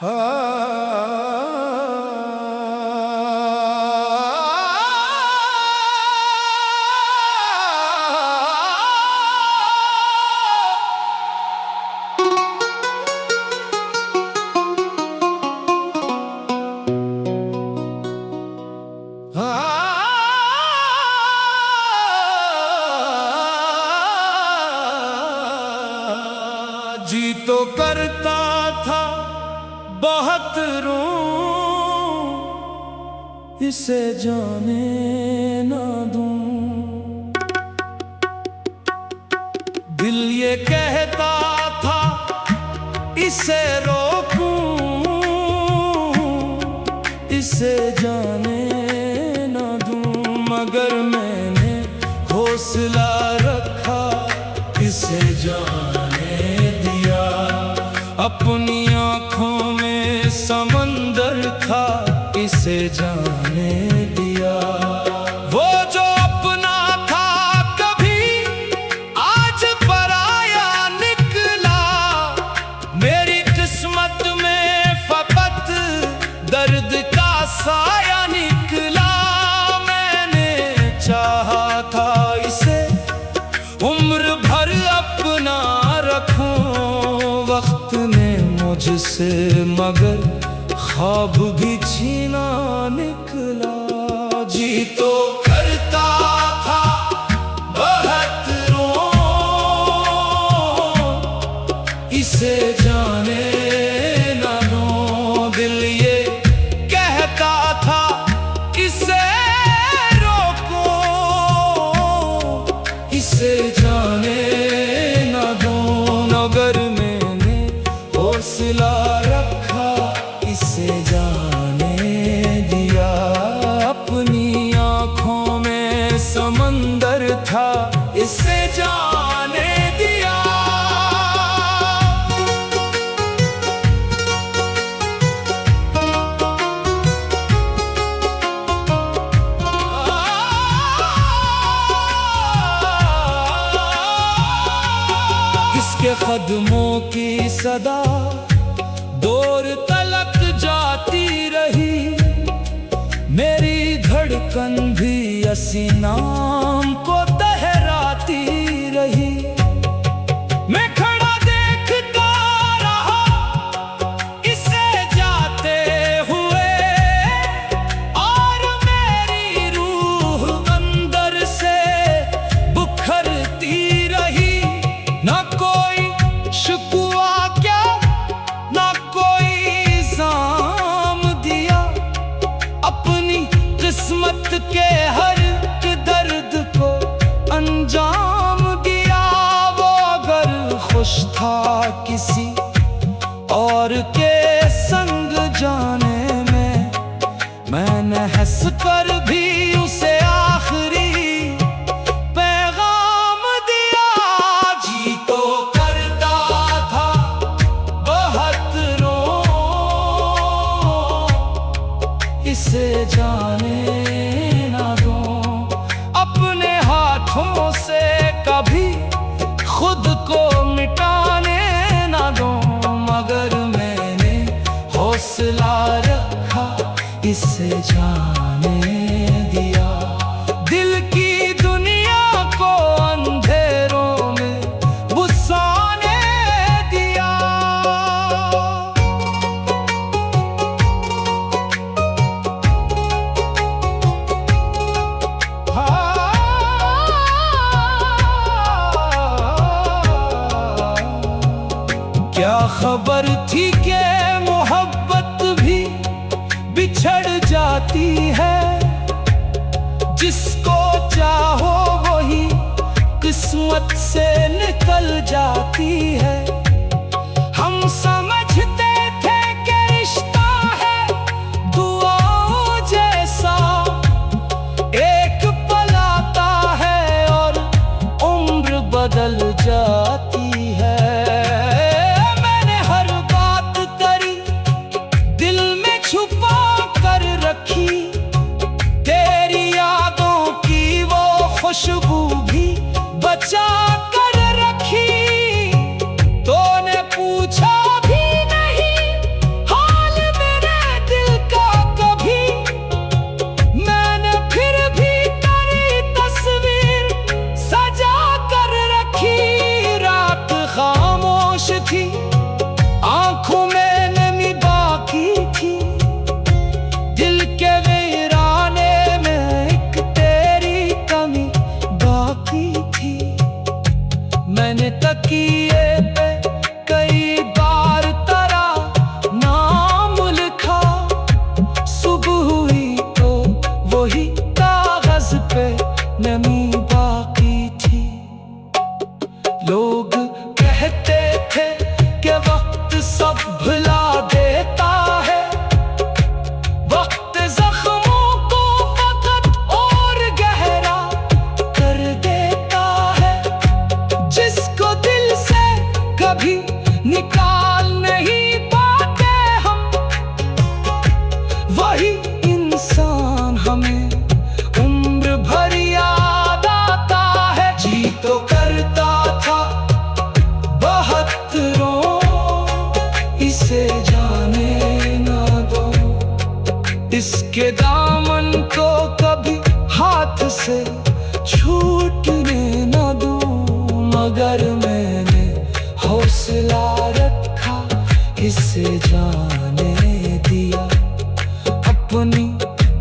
जी तो करता था बहुत रूं, इसे जाने ना दूं। दिल ये कहता था इसे रोकूं, इसे जाने ना दूं। मगर मैंने हौसला रखा, इसे जाने दिया। अपनी आँखों में समंदर था, इसे जाने दिया। वो जो अपना था कभी, आज पराया निकला। मेरी किस्मत में फकत दर्द का साया निकला। मैंने चाहा था इसे उम्र भर अपना रखूं, वक्त ने मुझसे मगर ख्वाब भी छीना निकला। जी तो करता था बहुत रूं, इसे जाने ना दूं। दिल ये कहता था इसे रोको, इसे जाने ना दूं। मगर मैंने हौसला रखा, इसे जाने दिया। अपनी आँखों में समंदर था, इसे जाने दिया। इसके कदमों की सदा दूर तलक जाती रही। मेरी धड़कन भी इसी नाम को दोहराती रही। मैं खड़ा देखता रहा इसे जाते हुए, और मेरी रूह अंदर से बुखरती रही। ना कोई शिकवा क्या, ना कोई इल्जाम दिया। अपनी किस्मत के हर दर्द को अंजाम दिया। वो अगर खुश था किसी और के संग जाने में, मैंने हंस कर भी उसे आखिरी पैगाम दिया। जी तो करता था बहुत रूं, इसे जाने ना दूं। अपने हाथों से कभी खुद को मिटाने ना दूं। मगर मैंने हौसला रखा, इसे जाने दिया। दिल की दुनिया को अंधेरों में बुझाने दिया। क्या खबर थी कि मोहब्बत भी बिछड़ जाती है। जिसको चाहो वही किस्मत से निकल जाती है। हम समझते थे कि रिश्ता है दुआओं जैसा, एक पल आता है और उम्र बदल जाती है। मैंने हर बात करी, दिल में छुपा कर रखी। तेरी यादों की वो खुशबू भी बचा कर रखी। तो इसे जाने ना दो। इसके दामन को कभी हाथ से छूटने ना दूं। मगर मैंने हौसला रखा, इसे जाने दिया। अपनी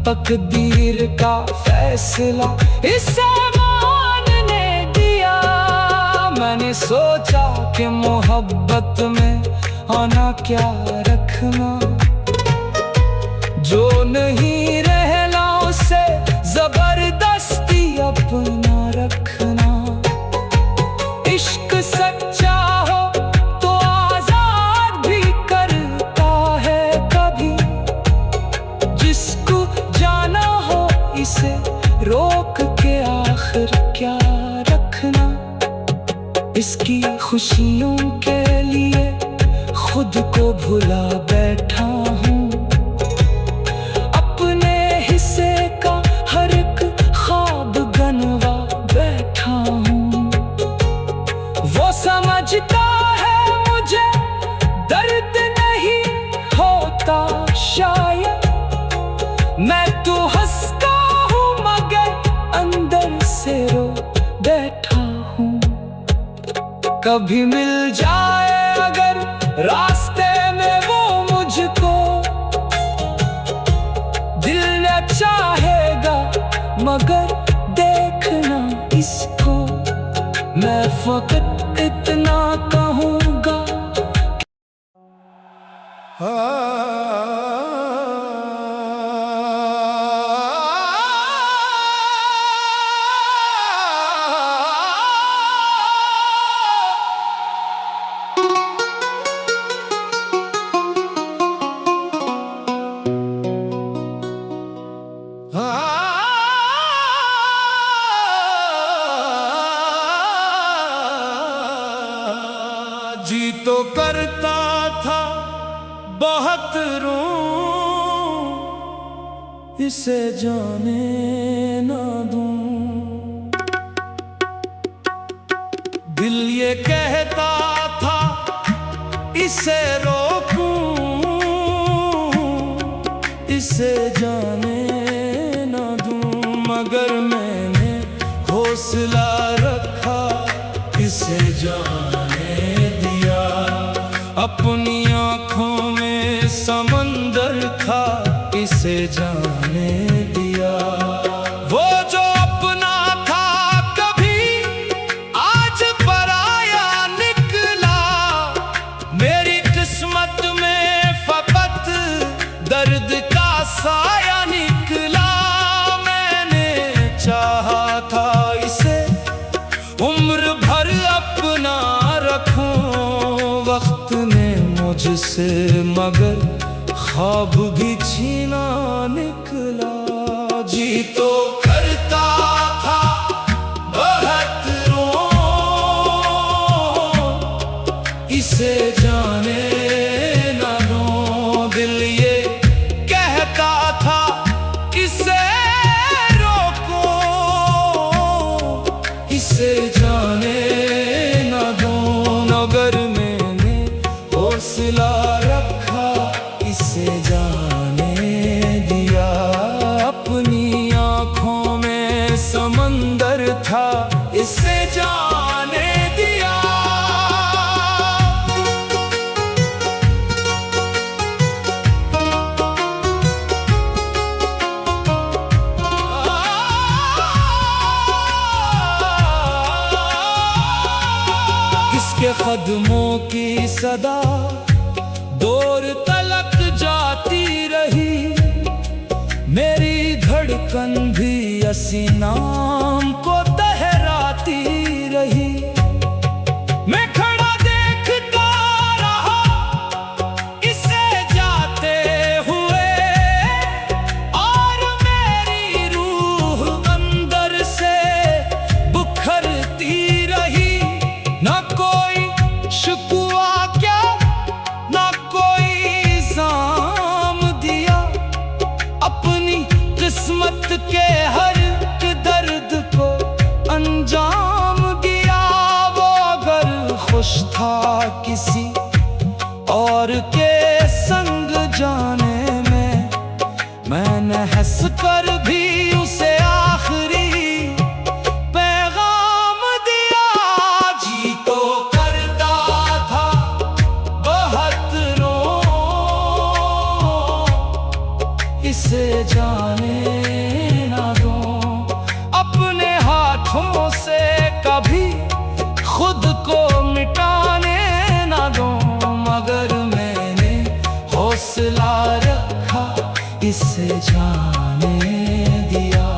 तकदीर का फैसला इसे मानने दिया। मैंने सोचा कि मोहब्बत में आना क्या रखना, जो नहीं रहना उसे जबरदस्ती अपना रखना। इश्क सच्चा हो तो आजाद भी करता है कभी। जिसको जाना हो इसे रोक के आखिर क्या रखना। इसकी खुशियों के लिए खुद को भुला बैठा हूँ। अपने हिस्से का हर एक ख्वाब गनवा बैठा हूँ। वो समझता है मुझे दर्द नहीं होता शायद। मैं तो हंसता हूँ मगर अंदर से रो बैठा हूँ। कभी मिल जाए अगर रास्ते में वो मुझको, दिल न चाहेगा मगर देखना इसको। मैं फकत इतना कहूँगा, जी तो करता था बहुत रूं, इसे जाने ना दूं। दिल ये कहता था इसे रोकूं, इसे जाने ना दूं। मगर मैंने हौसला रखा, इसे जाने दिया। अपनी आँखों में समंदर था, इसे जाने दिया। वो जो अपना था कभी आज पराया निकला। मेरी किस्मत में फकत दर्द का साया निकला। मैंने चाहा था इसे उम्र भर अपना रखूं। वक्त ने मुझसे मगर ख्वाब भी छीना निकला। जी तो करता था बहुत रूं, इसे जाने ना दूं। दिल ये कहता था इसे रोको, इसे जाने ना दूं। मगर मैंने हौसला रखा, इसे जाने दिया। अपनी आँखों में समंदर था, इसे जाने दिया। इसके कदमों की सदा दूर तलक जाती रही। मेरी धड़कन भी इसी नाम को दोहराती रही। मैं खड़ा देखता रहा इसे जाते हुए, और मेरी रूह अंदर से बुखरती रही। ना कोई शिकवा क्या, ना कोई इल्जाम दिया। अपनी किस्मत के हर दर्द को अंजाम दिया। वो अगर खुश था किसी और के इसे जाने ना दो। अपने हाथों से कभी खुद को मिटाने ना दो। मगर मैंने हौसला रखा, इसे जाने दिया।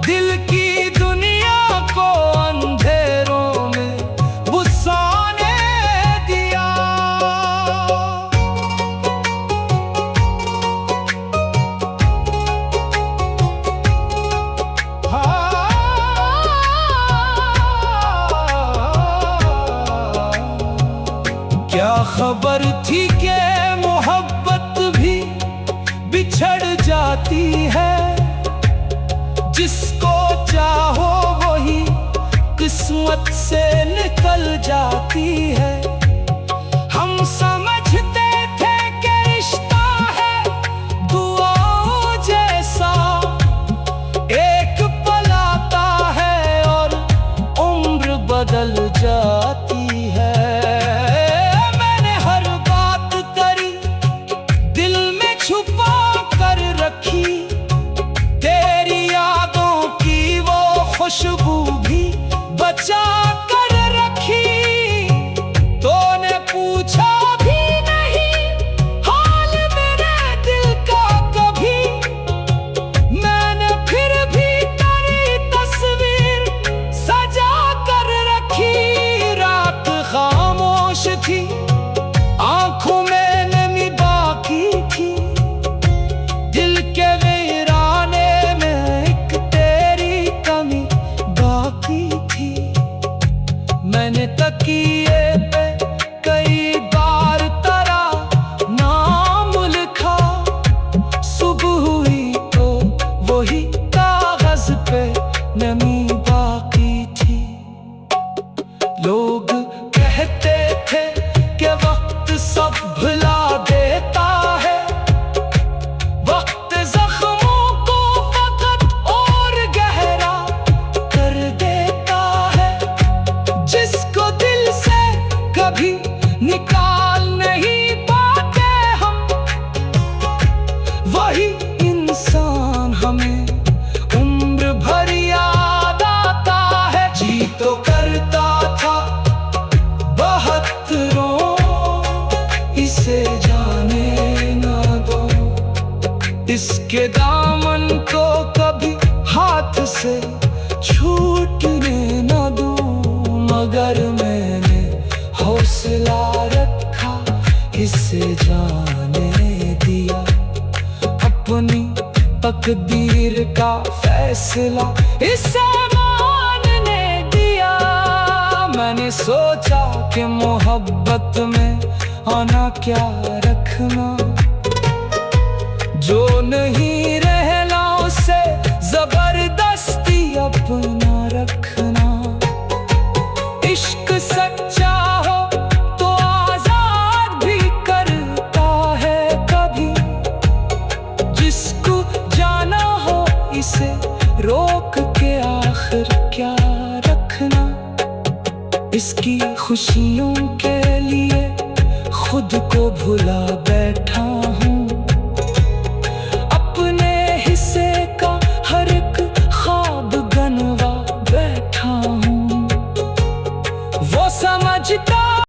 दिल की दुनिया को अंधेरों में बुझाने दिया। क्या खबर थी कि मोहब्बत भी बिछड़ जाती है। जिसको चाहो वही किस्मत से निकल जाती है। हम समझते थे कि रिश्ता है दुआओं जैसा, एक पल आता है और उम्र बदल जाती है। मैंने हर बात करी, दिल में छुपा कर रखी। तेरी यादों की वो खुशबू भी बचा कर रखी। तूने पूछा भी नहीं हाल मेरे दिल का कभी। मैंने फिर भी तेरी तस्वीर सजा कर रखी। रात खामोश थी, आंखों में नमी बाकी थी। दिल के वीराने में एक तेरी कमी बाकी थी। मैंने तकिए पे कई बार तेरा नाम लिखा। सुबह हुई तो वही कागज पे नमी बाकी थी। लोग कहते थे कि वक्त सब भुला देता है। वक्त जख्मों को फकत और गहरा कर देता है। जिसको दिल से कभी निकाल नहीं पाते हम, वही इंसान हमें उम्र भर याद आता है। जी तो करता था बहत्तरों, इसे जाने ना दो। इसके दामन को कभी हाथ से छूटने न दूं। मगर मैंने हौसला रखा, इसे जाने दिया। अपनी तकदीर का फैसला इसे मानने दिया। मैंने सोचा कि मोहब्बत में आना क्या रखना। जो नहीं रहना उसे जबरदस्ती अपना रखना। इश्क सच्चा हो तो आजाद भी करता है कभी। जिसको जाना हो इसे रोक के आखिर क्या रखना। इसकी खुशियों के लिए खुद को भुला बैठा।